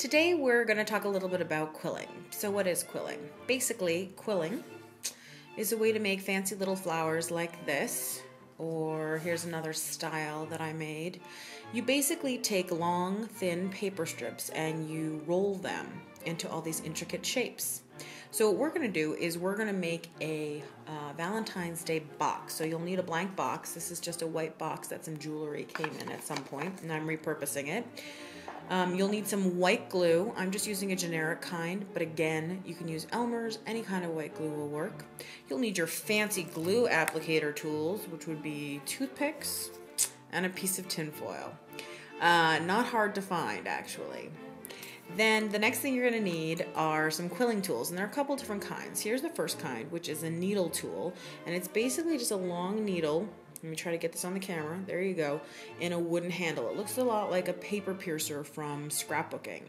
Today we're going to talk a little bit about quilling. So what is quilling? Basically, quilling is a way to make fancy little flowers like this, or here's another style that I made. You basically take long, thin paper strips and you roll them into all these intricate shapes. So what we're going to do is we're going to make a Valentine's Day box. So you'll need a blank box. This is just a white box that some jewelry came in at some point, and I'm repurposing it. You'll need some white glue. I'm just using a generic kind, but again, you can use Elmer's. Any kind of white glue will work. You'll need your fancy glue applicator tools, which would be toothpicks and a piece of tin foil. Not hard to find, actually. Then the next thing you're going to need are some quilling tools, and there are a couple different kinds. Here's the first kind, which is a needle tool, and it's basically just a long needle. Let me try to get this on the camera. There you go. In a wooden handle. It looks a lot like a paper piercer from scrapbooking.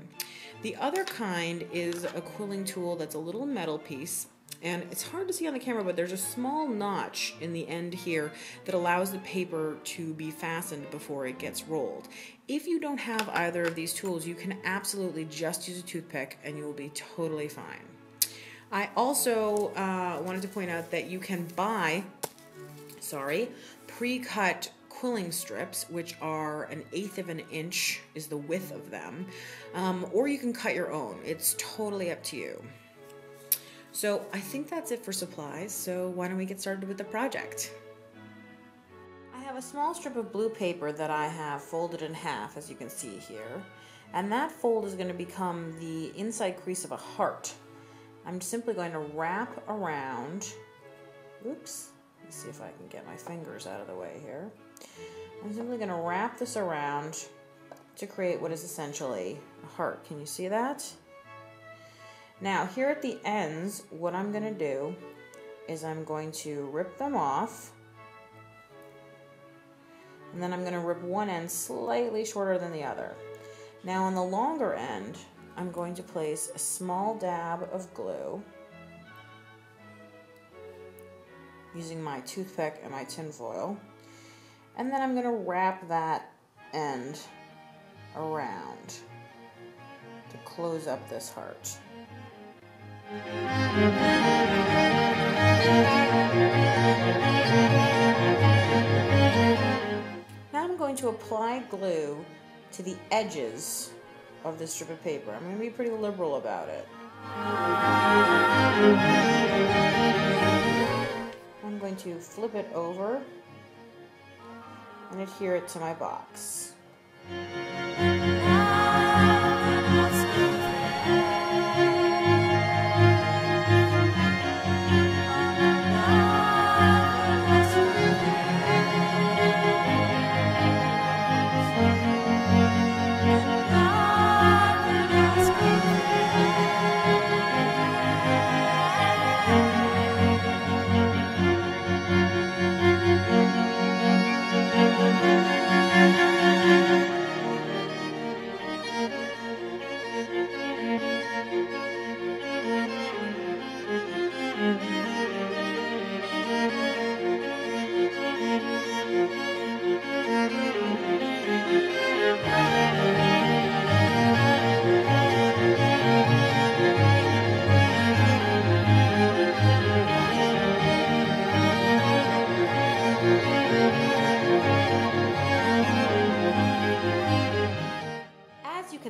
The other kind is a quilling tool that's a little metal piece, and it's hard to see on the camera, but there's a small notch in the end here that allows the paper to be fastened before it gets rolled. If you don't have either of these tools, you can absolutely just use a toothpick and you will be totally fine. I also wanted to point out that you can buy pre-cut quilling strips, which are 1/8 of an inch is the width of them, or you can cut your own. It's totally up to you. So I think that's it for supplies, so why don't we get started with the project? I have a small strip of blue paper that I have folded in half, as you can see here, and that fold is going to become the inside crease of a heart. I'm simply going to wrap around, oops, let's see if I can get my fingers out of the way here. I'm simply going to wrap this around to create what is essentially a heart. Can you see that? Now here at the ends, what I'm going to do is I'm going to rip them off, and then I'm going to rip one end slightly shorter than the other. Now on the longer end, I'm going to place a small dab of glue using my toothpick and my tin foil, and then I'm going to wrap that end around to close up this heart. Now I'm going to apply glue to the edges of this strip of paper. I'm going to be pretty liberal about it. I'm going to flip it over and adhere it to my box.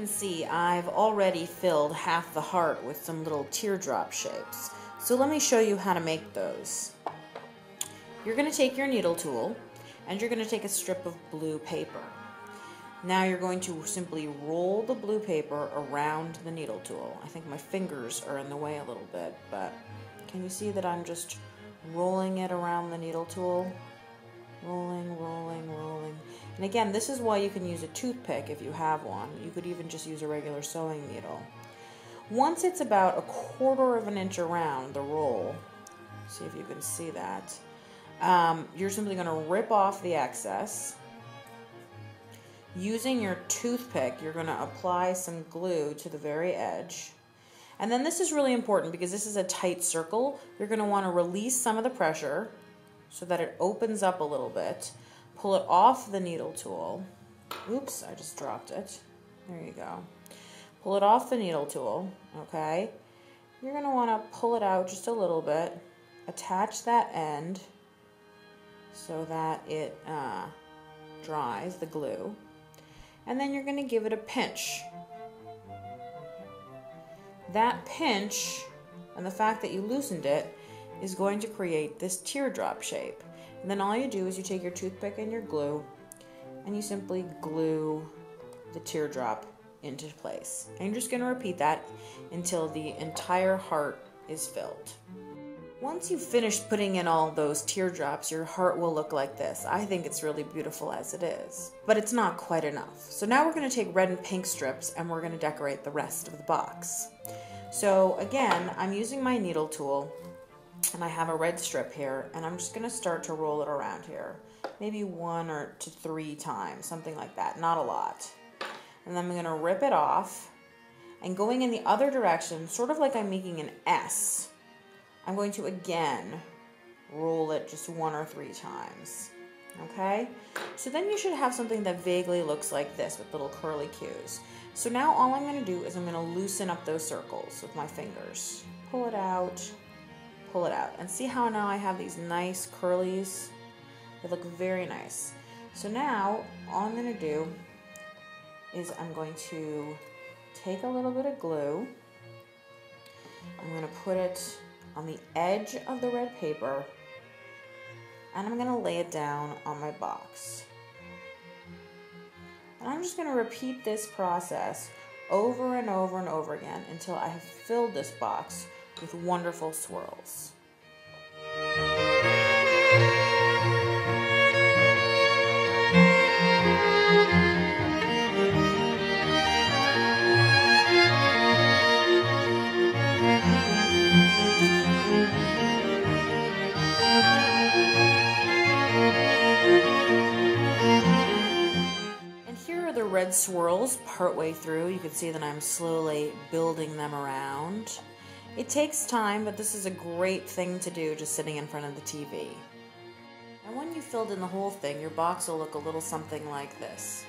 See, I've already filled half the heart with some little teardrop shapes. So let me show you how to make those. You're going to take your needle tool and you're going to take a strip of blue paper. Now you're going to simply roll the blue paper around the needle tool. I think my fingers are in the way a little bit, but can you see that I'm just rolling it around the needle tool? Rolling, rolling, rolling. And again, this is why you can use a toothpick if you have one. You could even just use a regular sewing needle. Once it's about 1/4 of an inch around the roll, see if you can see that, you're simply going to rip off the excess. Using your toothpick, you're going to apply some glue to the very edge. And then this is really important because this is a tight circle. You're going to want to release some of the pressure so that it opens up a little bit. Pull it off the needle tool. Oops, I just dropped it. There you go. Pull it off the needle tool, okay? You're going to want to pull it out just a little bit, attach that end so that it dries, the glue, and then you're going to give it a pinch. That pinch and the fact that you loosened it is going to create this teardrop shape. And then all you do is you take your toothpick and your glue and you simply glue the teardrop into place. And you're just going to repeat that until the entire heart is filled. Once you've finished putting in all those teardrops, your heart will look like this. I think it's really beautiful as it is, but it's not quite enough. So now we're going to take red and pink strips and we're going to decorate the rest of the box. So again, I'm using my needle tool and I have a red strip here and I'm just going to start to roll it around here. Maybe 1 or 3 times, something like that, not a lot. And then I'm going to rip it off and going in the other direction, sort of like I'm making an S, I'm going to again roll it just 1 or 3 times, okay? So then you should have something that vaguely looks like this with little curly cues. So now all I'm going to do is I'm going to loosen up those circles with my fingers. Pull it out, and see how now I have these nice curlies? They look very nice. So now all I'm going to do is I'm going to take a little bit of glue. I'm going to put it on the edge of the red paper and I'm going to lay it down on my box. And I'm just going to repeat this process over and over and over again until I have filled this box with wonderful swirls. Red swirls partway through. You can see that I'm slowly building them around. It takes time, but this is a great thing to do just sitting in front of the TV. And when you've filled in the whole thing, your box will look a little something like this.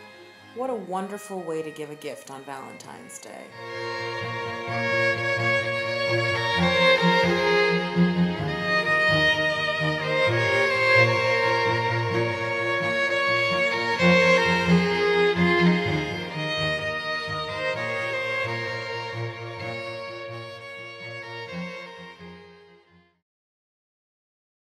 What a wonderful way to give a gift on Valentine's Day.